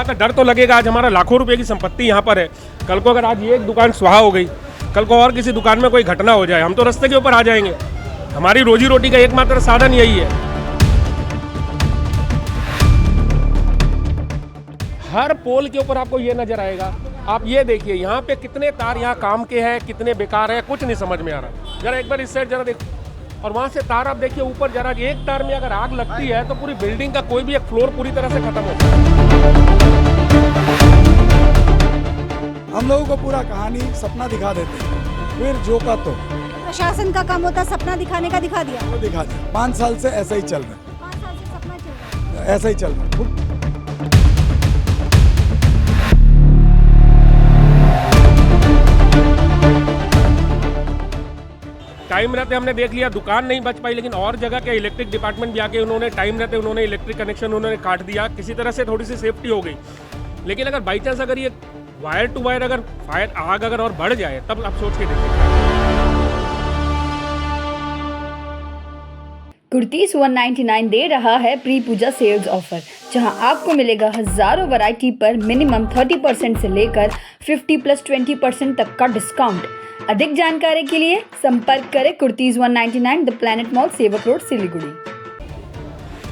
का डर तो लगेगा। आज हमारा लाखों रुपए की संपत्ति यहाँ पर है, कल को अगर आज ये एक दुकान स्वाहा हो गई, कल को और किसी दुकान में कोई घटना हो जाए, हम तो रास्ते के ऊपर आ जाएंगे। हमारी रोजी रोटी का एकमात्र साधन यही है। हर पोल के ऊपर आपको ये नजर आएगा। आप ये देखिए यहाँ पे कितने तार यहाँ काम के हैं, कितने बेकार है, कुछ नहीं समझ में आ रहा। जरा एक बार इस साइड जरा देखो, और वहाँ से तार आप देखिए ऊपर जरा, एक तार में अगर आग लगती है तो पूरी बिल्डिंग का कोई भी एक फ्लोर पूरी तरह से खत्म होता है। हम लोगों को पूरा कहानी सपना दिखा देते हैं, फिर जो का तो प्रशासन का काम होता सपना दिखाने का, दिखा दिया। वो दिखा दिया। 5 साल से ऐसा ही चल रहा है, 5 साल से सपना चल रहा है। ऐसा ही चल रहा है। टाइम रहते हमने देख लिया दुकान नहीं बच पाई, लेकिन और जगह के इलेक्ट्रिक डिपार्टमेंट भी आके उन्होंने टाइम रहते उन्होंने इलेक्ट्रिक कनेक्शन उन्होंने काट दिया, किसी तरह से थोड़ी सी सेफ्टी हो गई। लेकिन अगर बाई चांस अगर ये वायर टू वायर अगर फायर आग अगर और बढ़ जाए, तब आप सोच के देखिए। कुर्तीज 199 दे रहा है प्री पूजा सेल्स ऑफर, जहां आपको मिलेगा हजारों वैरायटी पर मिनिमम 30% से लेकर 50+20% तक का डिस्काउंट। अधिक जानकारी के लिए संपर्क करें कुर्तीज 199 द प्लैनेट मॉल, सेवक रोड, सिलीगुड़ी।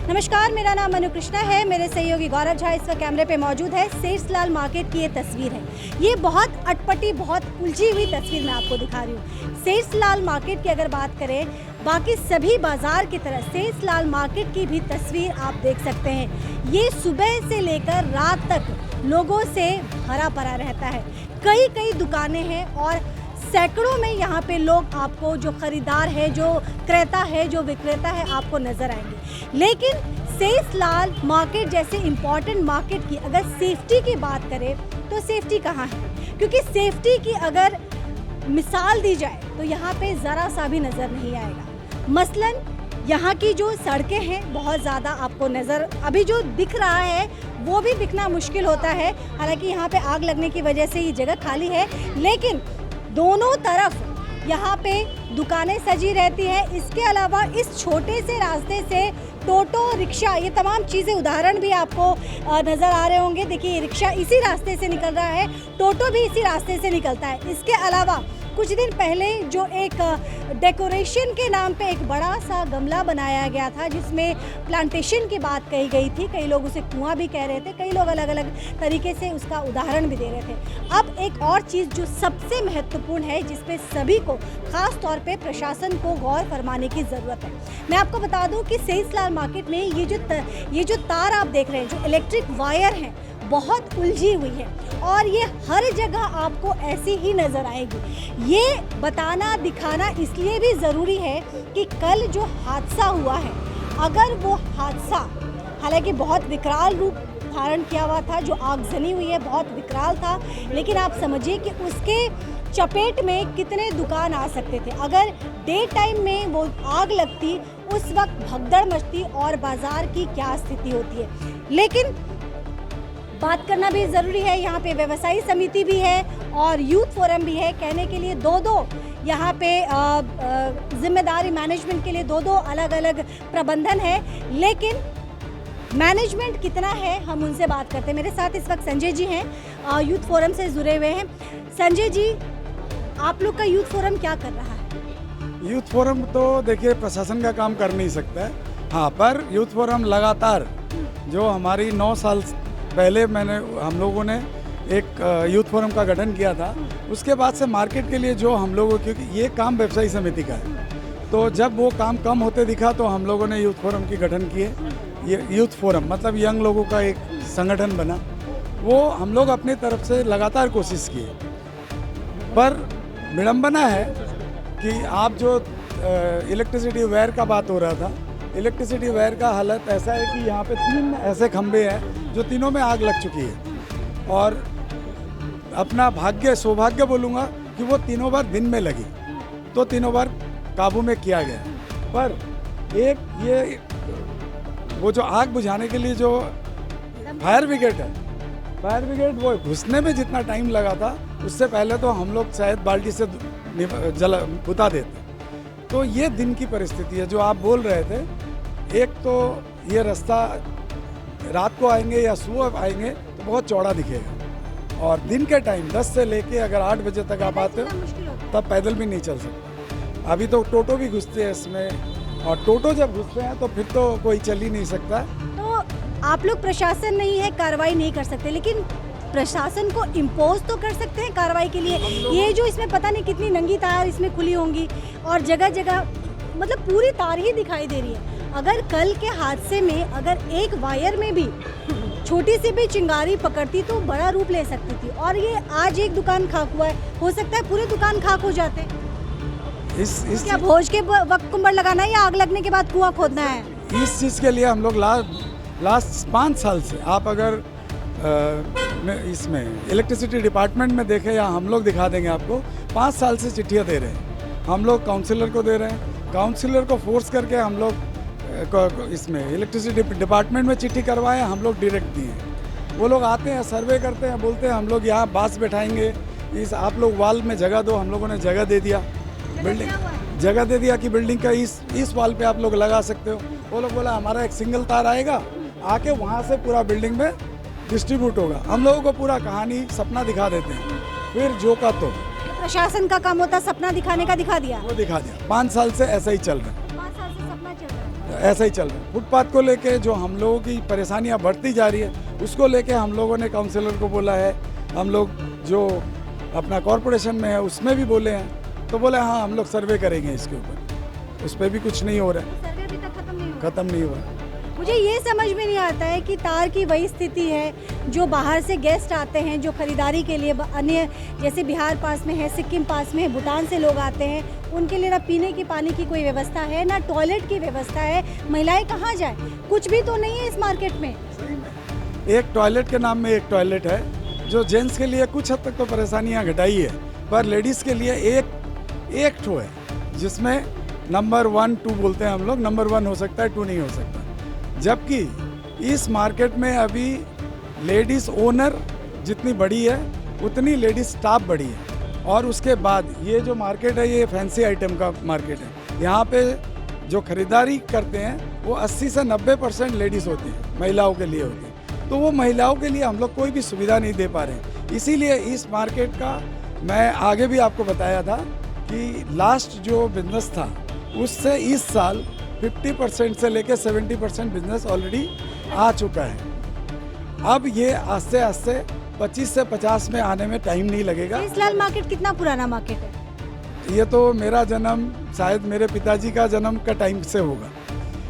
नमस्कार, मेरा नाम मनु कृष्णा है। मेरे सहयोगी गौरव झा इस वक्त कैमरे पे मौजूद है। सेठलाल मार्केट की ये तस्वीर है। ये बहुत अटपटी, बहुत उलझी हुई तस्वीर मैं आपको दिखा रही हूँ। सेठलाल मार्केट की अगर बात करें, बाकी सभी बाजार की तरह सेठलाल मार्केट की भी तस्वीर आप देख सकते हैं। ये सुबह से लेकर रात तक लोगों से भरा पड़ा रहता है। कई दुकानें हैं और सैकड़ों में यहाँ पे लोग आपको, जो खरीदार है, जो क्रेता है, जो विक्रेता है, आपको नजर आएंगे। लेकिन सेठलाल मार्केट जैसे इम्पॉर्टेंट मार्केट की अगर सेफ्टी की बात करें तो सेफ्टी कहाँ है? क्योंकि सेफ्टी की अगर मिसाल दी जाए तो यहाँ पे ज़रा सा भी नज़र नहीं आएगा। मसलन यहाँ की जो सड़कें हैं बहुत ज़्यादा आपको नज़र, अभी जो दिख रहा है वो भी दिखना मुश्किल होता है। हालांकि यहाँ पे आग लगने की वजह से ये जगह खाली है, लेकिन दोनों तरफ यहाँ पे दुकानें सजी रहती है। इसके अलावा इस छोटे से रास्ते से टोटो, रिक्शा, ये तमाम चीज़ें, उदाहरण भी आपको नज़र आ रहे होंगे। देखिए, रिक्शा इसी रास्ते से निकल रहा है, टोटो भी इसी रास्ते से निकलता है। इसके अलावा कुछ दिन पहले जो एक डेकोरेशन के नाम पे एक बड़ा सा गमला बनाया गया था, जिसमें प्लांटेशन की बात कही गई थी। कई लोग उसे कुआं भी कह रहे थे, कई लोग अलग अलग तरीके से उसका उदाहरण भी दे रहे थे। अब एक और चीज़ जो सबसे महत्वपूर्ण है, जिस पे सभी को, ख़ास तौर पे प्रशासन को गौर फरमाने की ज़रूरत है। मैं आपको बता दूं कि सेठलाल मार्केट में ये जो तार आप देख रहे हैं, जो इलेक्ट्रिक वायर हैं, बहुत उलझी हुई है और ये हर जगह आपको ऐसी ही नज़र आएगी। ये बताना, दिखाना इसलिए भी ज़रूरी है कि कल जो हादसा हुआ है, अगर वो हादसा, हालांकि बहुत विकराल रूप धारण किया हुआ था, जो आगजनी हुई है बहुत विकराल था, लेकिन आप समझिए कि उसके चपेट में कितने दुकान आ सकते थे। अगर डे टाइम में वो आग लगती, उस वक्त भगदड़ मचती और बाज़ार की क्या स्थिति होती है। लेकिन बात करना भी ज़रूरी है। यहाँ पे व्यवसायी समिति भी है और यूथ फोरम भी है। कहने के लिए दो यहाँ पे जिम्मेदारी मैनेजमेंट के लिए दो अलग अलग प्रबंधन है, लेकिन मैनेजमेंट कितना है, हम उनसे बात करते हैं। मेरे साथ इस वक्त संजय जी हैं, यूथ फोरम से जुड़े हुए हैं। संजय जी, आप लोग का यूथ फोरम क्या कर रहा है? यूथ फोरम तो देखिए प्रशासन का काम कर नहीं सकता है, हाँ, पर यूथ फोरम लगातार, जो हमारी 9 साल पहले हम लोगों ने एक यूथ फोरम का गठन किया था, उसके बाद से मार्केट के लिए जो हम लोगों, क्योंकि ये काम व्यवसायी समिति का है, तो जब वो काम कम होते दिखा तो हम लोगों ने यूथ फोरम की गठन किए। ये यूथ फोरम मतलब यंग लोगों का एक संगठन बना, वो हम लोग अपनी तरफ से लगातार कोशिश किए। पर विडम्बना है कि आप जो इलेक्ट्रिसिटी वायर का बात हो रहा था, इलेक्ट्रिसिटी वायर का हालत ऐसा है कि यहाँ पे 3 ऐसे खंभे हैं जो तीनों में आग लग चुकी है, और अपना भाग्य, सौभाग्य बोलूँगा कि वो तीनों बार दिन में लगी, तो तीनों बार काबू में किया गया। पर एक ये वो जो आग बुझाने के लिए जो फायर ब्रिगेड है, फायर ब्रिगेड वो घुसने में जितना टाइम लगा था, उससे पहले तो हम लोग शायद बाल्टी से जल बुता देते। तो ये दिन की परिस्थिति है जो आप बोल रहे थे। एक तो ये रास्ता रात को आएंगे या सुबह आएंगे तो तो बहुत चौड़ा दिखेगा। और दिन के टाइम 10 से लेके अगर 8 बजे तक आप आते हो मुश्किल होता है। तब पैदल भी नहीं चल सकते। अभी तो टोटो भी घुसते हैं इसमें, और टोटो जब घुसते हैं तो फिर तो कोई चल ही नहीं सकता। तो आप लोग प्रशासन नहीं है, कार्रवाई नहीं कर सकते, लेकिन प्रशासन को इम्पोज तो कर सकते हैं कार्रवाई के लिए। ये जो इसमें पता नहीं कितनी नंगी तार इसमें खुली होंगी और जगह जगह मतलब पूरी तार ही दिखाई दे रही है। अगर कल के हादसे में अगर एक वायर में भी छोटी सी भी चिंगारी पकड़ती तो बड़ा रूप ले सकती थी, और ये आज एक दुकान खाक हुआ है, हो सकता है पूरे दुकान खाक हो जाते। इस क्या भोज के वक्त कुंभड़ लगाना है या आग लगने के बाद कुआं खोदना है? इस चीज़ के लिए हम लोग लास्ट 5 साल से, आप अगर इसमें इलेक्ट्रिसिटी डिपार्टमेंट में देखें या हम लोग दिखा देंगे आपको, 5 साल से चिट्ठियाँ दे रहे हैं। हम लोग काउंसिलर को दे रहे हैं, काउंसिलर को फोर्स करके हम लोग इसमें इलेक्ट्रिसिटी डिपार्टमेंट में चिट्ठी करवाए, हम लोग डायरेक्ट दिए। वो लोग आते हैं, सर्वे करते हैं, बोलते हैं हम लोग यहाँ बास बैठाएंगे, इस आप लोग वाल में जगह दो। हम लोगों ने जगह दे दिया, बिल्डिंग जगह दे दिया कि बिल्डिंग का इस वाल पे आप लोग लगा सकते हो। वो लोग बोला हमारा एक सिंगल तार आएगा, आके वहाँ से पूरा बिल्डिंग में डिस्ट्रीब्यूट होगा। हम लोगों को पूरा कहानी सपना दिखा देते हैं, फिर जो का तो प्रशासन का काम होता सपना दिखाने का, दिखा दिया। वो दिखा दिया। 5 साल से ऐसा ही चल रहा है, 5 साल से सपना चल रहा है। ऐसा ही चल रहा है। फुटपाथ को लेके जो हम लोगों की परेशानियां बढ़ती जा रही है, उसको लेके हम लोगों ने काउंसिलर को बोला है। हम लोग जो अपना कॉरपोरेशन में है उसमें भी बोले हैं, तो बोले हाँ हम लोग सर्वे करेंगे इसके ऊपर। उस पर भी कुछ नहीं हो रहा है, सर्वे अभी तक खत्म नहीं हुआ। खत्म नहीं हुआ है। मुझे ये समझ में नहीं आता है कि तार की वही स्थिति है, जो बाहर से गेस्ट आते हैं, जो खरीदारी के लिए अन्य जैसे बिहार पास में है, सिक्किम पास में है, भूटान से लोग आते हैं, उनके लिए ना पीने की पानी की कोई व्यवस्था है, ना टॉयलेट की व्यवस्था है। महिलाएं कहाँ जाए? कुछ भी तो नहीं है इस मार्केट में। एक टॉयलेट के नाम में एक टॉयलेट है, जो जेंट्स के लिए कुछ हद तक तो परेशानियाँ घटाई है, पर लेडीज़ के लिए एक ठो है, जिसमें नंबर 1 2 बोलते हैं हम लोग। नंबर 1 हो सकता है, 2 नहीं हो सकता। जबकि इस मार्केट में अभी लेडीज़ ओनर जितनी बड़ी है उतनी लेडीज़ स्टाफ बड़ी है। और उसके बाद ये जो मार्केट है ये फैंसी आइटम का मार्केट है। यहाँ पे जो खरीदारी करते हैं वो 80 से 90% लेडीज़ होती है, महिलाओं के लिए होती है। तो वो महिलाओं के लिए हम लोग कोई भी सुविधा नहीं दे पा रहे। इसीलिए इस मार्केट का मैं आगे भी आपको बताया था कि लास्ट जो बिजनेस था उससे इस साल 50% से लेकर 70% बिजनेस ऑलरेडी आ चुका है। अब ये आस्ते आस्ते 25 से 50 में आने में टाइम नहीं लगेगा। शेषलाल मार्केट कितना पुराना मार्केट है? ये तो मेरा जन्म शायद मेरे पिताजी का जन्म का टाइम से होगा,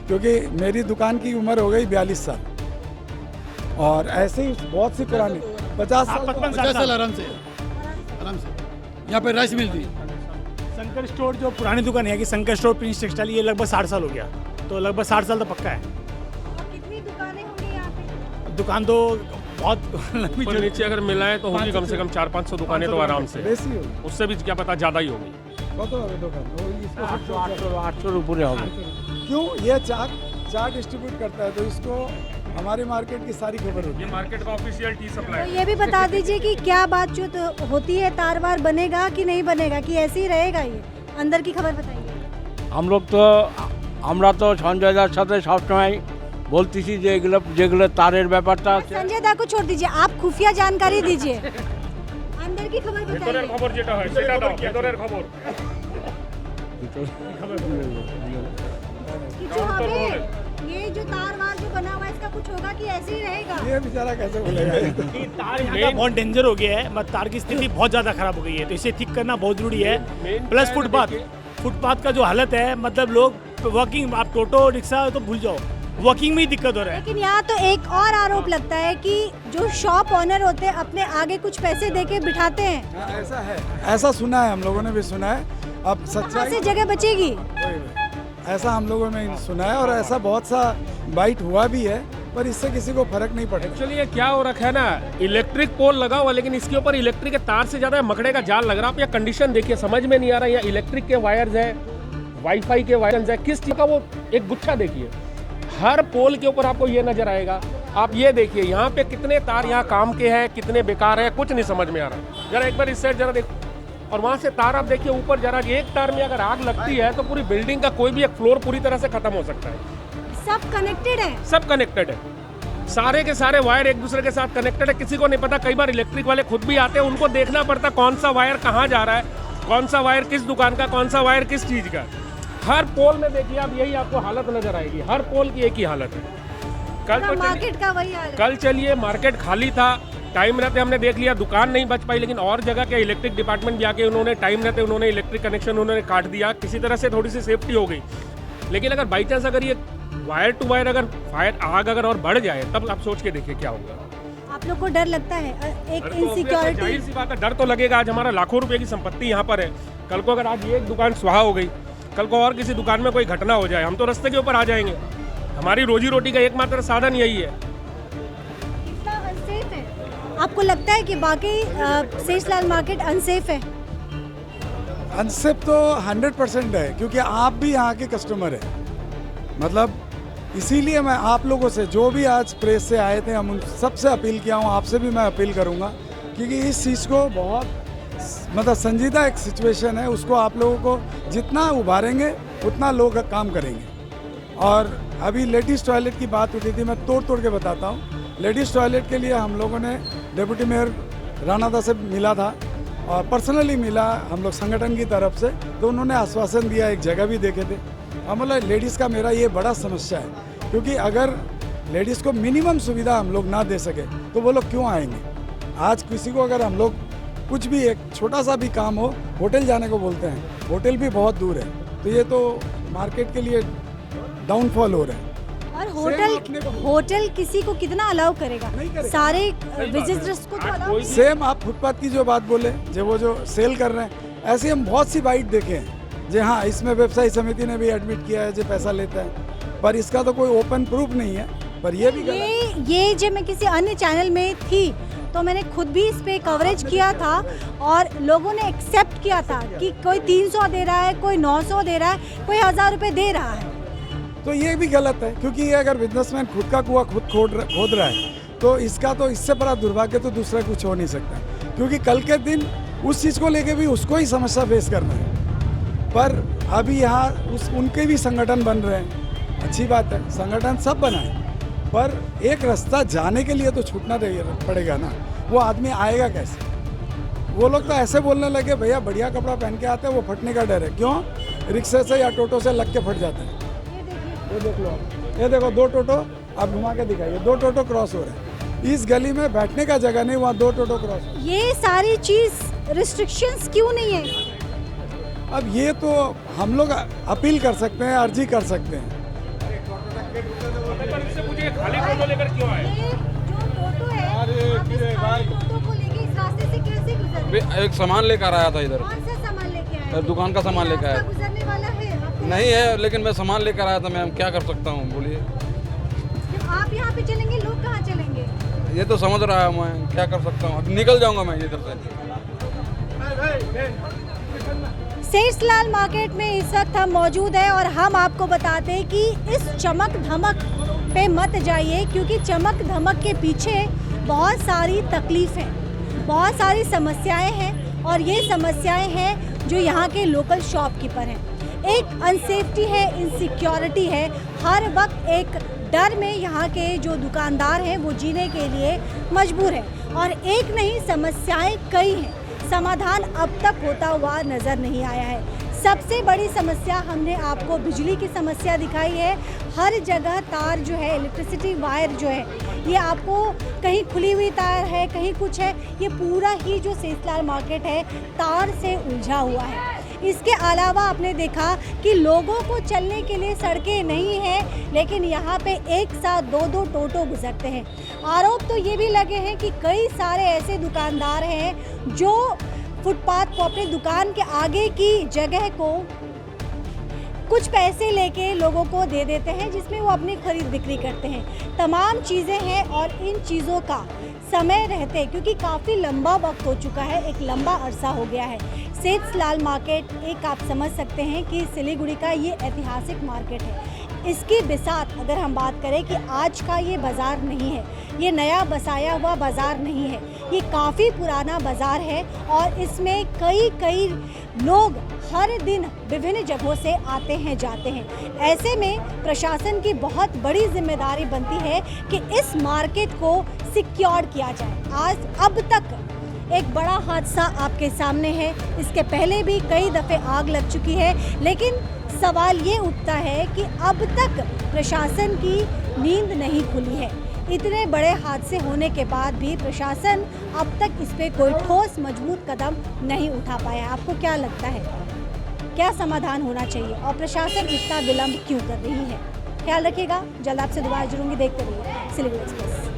क्योंकि मेरी दुकान की उम्र हो गई 42 साल। और ऐसे ही बहुत सी पुरानी 50 साल 50 साल आराम से यहाँ पे राइस मिल थी। शंकर स्टोर जो पुरानी दुकान है कि शंकर स्टोर प्रिंस टेक्सटाइल, ये लगभग 60 साल हो गया, तो लगभग 60 साल तो पक्का है। और कितनी दुकानें होंगी यहाँ पे? दुकान तो बहुत लंबी ऊपर नीचे अगर मिलाएं तो होगी कम से कम 400-500 दुकानें तो आराम से। बेसी होगी। उससे भी क्या पता ज़्यादा ही होगी। कत হবে দোকান? ও इसको 800 ऊपर होगा। क्यों? ये चाट डिस्ट्रीब्यूट करता है, तो इसको हमारे मार्केट की सारी खबर होती ये है। मार्केट का ऑफिशियल टी तो सप्लाई। ये भी बता दीजिए कि क्या बातचीत होती है, तार वार बनेगा कि नहीं बनेगा, कि ऐसे ही रहेगा? ये अंदर की खबर बताइए। আমরা তো সঞ্জয়দার সাথে সবসময় বলতেছি যে যেগুলো তারের ব্যাপারটা আছে संजय दा को छोड़ दीजिए, आप खुफिया जानकारी दीजिए। अंदर की खबर ভেতরের बताइए। খবর যেটা হয় সেটা দাও, ভেতরের খবর। कि जो हमें ये जो तार वार जो बना हुआ है इसका कुछ होगा कि ऐसे ही रहेगा? ये बेचारा कैसे बोलेगा? कि तार यहाँ का बहुत डेंजर हो गया है, मतलब तार की स्थिति बहुत ज़्यादा खराब हो गई है, तो इसे ठीक करना बहुत जरूरी है। प्लस फुटपाथ का जो हालत है, मतलब लोग वॉकिंग, आप टोटो रिक्शा तो भूल जाओ, वॉकिंग में ही दिक्कत हो रहा है। लेकिन यहाँ तो एक और आरोप लगता है कि जो शॉप ओनर होते हैं अपने आगे कुछ पैसे देके बिठाते हैं। हाँ, ऐसा है, ऐसा सुना है, हम लोगों ने भी सुना है। अब कहाँ सच्चाई से जगह बचेगी? ऐसा हम लोगों ने सुना है, और ऐसा बहुत सा बाइट हुआ भी है, पर इससे किसी को फर्क नहीं पड़ेगा। एक्चुअली ये क्या हो रखा है ना, इलेक्ट्रिक पोल लगा हुआ, लेकिन इसके ऊपर इलेक्ट्रिक के तार से ज़्यादा मकड़े का जाल लग रहा है। आप ये कंडीशन देखिए, समझ में नहीं आ रहा है। यहाँ इलेक्ट्रिक के वायर्स है, वाईफाई के वायर्स है, किस चीज़ का वो एक गुच्छा देखिए। हर पोल के ऊपर आपको ये नजर आएगा। आप ये देखिए यहाँ पे कितने तार यहाँ काम के हैं, कितने बेकार है, कुछ नहीं समझ में आ रहा। जरा एक बार इस साइड जरा देखो, और वहाँ से तार आप देखिए ऊपर जरा, एक तार में अगर आग लगती है तो पूरी बिल्डिंग का कोई भी एक फ्लोर पूरी तरह से खत्म हो सकता है। सब कनेक्टेड है। सब कनेक्टेड है। सारे के सारे वायर एक दूसरे के साथ कनेक्टेड है, किसी को नहीं पता। कई बार इलेक्ट्रिक वाले खुद भी आते हैं, उनको देखना पड़ता कौन सा वायर कहाँ जा रहा है, कौन सा वायर किस दुकान का, कौन सा वायर किस चीज़ का। हर पोल में देखिए आप यही आपको हालत नजर आएगी, हर पोल की एक ही हालत है। मार्केट का वही हाल है। कल चलिए मार्केट खाली था, टाइम रहते हमने देख लिया दुकान नहीं बच पाई, लेकिन और जगह के इलेक्ट्रिक डिपार्टमेंट भी आके उन्होंने टाइम रहते उन्होंने इलेक्ट्रिक कनेक्शन उन्होंने काट दिया, किसी तरह से थोड़ी सी सेफ्टी हो गई। लेकिन अगर बाई चांस अगर ये वायर टू वायर अगर फायर आग अगर और बढ़ जाए तब आप सोच के देखिए क्या होगा। आप लोग को डर लगता है एक डर तो इनसिक्योरिटी? जाहिर सी बात है, डर तो लगेगा। आज हमारा लाखों रुपए की संपत्ति यहाँ पर है, कल को अगर आज ये एक दुकान सुहा हो गई, कल को और किसी दुकान में कोई घटना हो जाए, हम तो रास्ते के ऊपर आ जाएंगे। हमारी रोजी रोटी का एकमात्र साधन यही है। कितना अनसेफ है? आपको लगता है कि बाकी शेषलाल मार्केट अनसेफ है? अनसेफ तो 100% है, क्योंकि आप भी यहाँ के कस्टमर हैं। मतलब इसीलिए मैं आप लोगों से, जो भी आज प्रेस से आए थे, हम उन सबसे अपील किया हूँ, आपसे भी मैं अपील करूँगा, क्योंकि इस चीज़ को बहुत मतलब संजीदा एक सिचुएशन है, उसको आप लोगों को जितना उभारेंगे उतना लोग काम करेंगे। और अभी लेडीज़ टॉयलेट की बात उठी थी, मैं तोड़ के बताता हूँ। लेडीज़ टॉयलेट के लिए हम लोगों ने डिप्टी मेयर राणादा से मिला था और पर्सनली मिला हम लोग संगठन की तरफ से, तो उन्होंने आश्वासन दिया, एक जगह भी देखे थे। हम बोला लेडीज़ का मेरा ये बड़ा समस्या है, क्योंकि अगर लेडीज़ को मिनिमम सुविधा हम लोग ना दे सके तो वो लोग क्यों आएंगे। आज किसी को अगर हम लोग कुछ भी एक छोटा सा भी काम हो, होटल जाने को बोलते हैं, होटल भी बहुत दूर है, तो ये तो मार्केट के लिए डाउनफॉल हो रहा है। और होटल किसी को कितना अलाउ करेगा? सारे विजिटर्स को तो अलाउ। सेम आप फुटपाथ की जो बात बोले, जो वो जो सेल कर रहे हैं, ऐसे हम बहुत सी बाइट देखे हैं जी। हाँ, इसमें व्यवसायी समिति ने भी एडमिट किया है जो पैसा लेता है, पर इसका तो कोई ओपन प्रूफ नहीं है। पर ये भी ये जब मैं किसी अन्य चैनल में थी तो मैंने खुद भी इस पे कवरेज किया था और लोगों ने एक्सेप्ट किया था कि कोई 300 दे रहा है, कोई 900 दे रहा है, कोई 1000 रुपये दे रहा है। तो ये भी गलत है, क्योंकि ये अगर बिजनेसमैन खुद का कुआं खुद खोद रहा है तो इसका तो इससे बड़ा दुर्भाग्य तो दूसरा कुछ हो नहीं सकता, क्योंकि कल के दिन उस चीज़ को लेके भी उसको ही समस्या फेस करना है। पर अभी यहाँ उनके भी संगठन बन रहे हैं, अच्छी बात है, संगठन सब बनाए, पर एक रास्ता जाने के लिए तो छूटना पड़ेगा ना। वो आदमी आएगा कैसे? वो लोग तो ऐसे बोलने लगे, भैया बढ़िया कपड़ा पहन के आते हैं, वो फटने का डर है। क्यों? रिक्शे से या टोटो से लग के फट जाते हैं। ये देख लो, ये देखो 2 टोटो, आप घुमा के दिखाइए, 2 टोटो क्रॉस हो रहे हैं। इस गली में बैठने का जगह नहीं, वहाँ 2 टोटो क्रॉस। ये सारी चीज रिस्ट्रिक्शंस क्यों नहीं है? अब ये तो हम लोग अपील कर सकते हैं, अर्जी कर सकते हैं। खाली टोटो लेकर क्यों आए? ये जो टोटो है, आप इस खाली टोटो को लेके इस रास्ते से कैसे गुजरे? एक सामान लेकर आया था इधर, कौन सा सामान लेके आए? दुकान का सामान लेकर आया। गुजरने वाला है आपको? नहीं है, लेकिन मैं सामान लेकर आया था, मैं क्या कर सकता हूँ बोलिए। जब आप यहाँ पे चलेंगे, लोग कहाँ चलेंगे? ये तो समझ रहा है, मैं क्या कर सकता हूँ, निकल जाऊँगा मैं इधर से। शेषलाल मार्केट में इस वक्त हम मौजूद हैं और हम आपको बताते हैं कि इस चमक धमक पे मत जाइए, क्योंकि चमक धमक के पीछे बहुत सारी तकलीफ़ें, बहुत सारी समस्याएं हैं और ये समस्याएं हैं जो यहाँ के लोकल शॉपकीपर हैं। एक अनसेफ्टी है, इनसिक्योरिटी है, हर वक्त एक डर में यहाँ के जो दुकानदार हैं वो जीने के लिए मजबूर हैं और एक नहीं, समस्याएं कई हैं। समाधान अब तक होता हुआ नज़र नहीं आया है। सबसे बड़ी समस्या हमने आपको बिजली की समस्या दिखाई है। हर जगह तार जो है, इलेक्ट्रिसिटी वायर जो है, ये आपको कहीं खुली हुई तार है, कहीं कुछ है। ये पूरा ही जो शेषलाल मार्केट है तार से उलझा हुआ है। इसके अलावा आपने देखा कि लोगों को चलने के लिए सड़कें नहीं हैं, लेकिन यहाँ पे एक साथ 2-2 टोटो गुजरते हैं। आरोप तो ये भी लगे हैं कि कई सारे ऐसे दुकानदार हैं जो फुटपाथ को, अपनी दुकान के आगे की जगह को कुछ पैसे लेके लोगों को दे देते हैं, जिसमें वो अपनी खरीद बिक्री करते हैं। तमाम चीज़ें हैं और इन चीज़ों का समय रहते, क्योंकि काफ़ी लंबा वक्त हो चुका है, एक लंबा अरसा हो गया है। शेषलाल मार्केट एक आप समझ सकते हैं कि सिलीगुड़ी का ये ऐतिहासिक मार्केट है। इसकी बिसात अगर हम बात करें कि आज का ये बाज़ार नहीं है, ये नया बसाया हुआ बाज़ार नहीं है, ये काफ़ी पुराना बाज़ार है और इसमें कई लोग हर दिन विभिन्न जगहों से आते हैं जाते हैं। ऐसे में प्रशासन की बहुत बड़ी जिम्मेदारी बनती है कि इस मार्केट को सिक्योर किया जाए। अब तक एक बड़ा हादसा आपके सामने है, इसके पहले भी कई दफ़े आग लग चुकी है, लेकिन सवाल ये उठता है कि अब तक प्रशासन की नींद नहीं खुली है। इतने बड़े हादसे होने के बाद भी प्रशासन अब तक इस पे कोई ठोस मजबूत कदम नहीं उठा पाया। आपको क्या लगता है, क्या समाधान होना चाहिए और प्रशासन इतना विलंब क्यों कर रही है? ख्याल रखिएगा, जल्द आपसे दोबारा जुड़ूंगी। देखते रहिए सिलीगुड़ी एक्सप्रेस।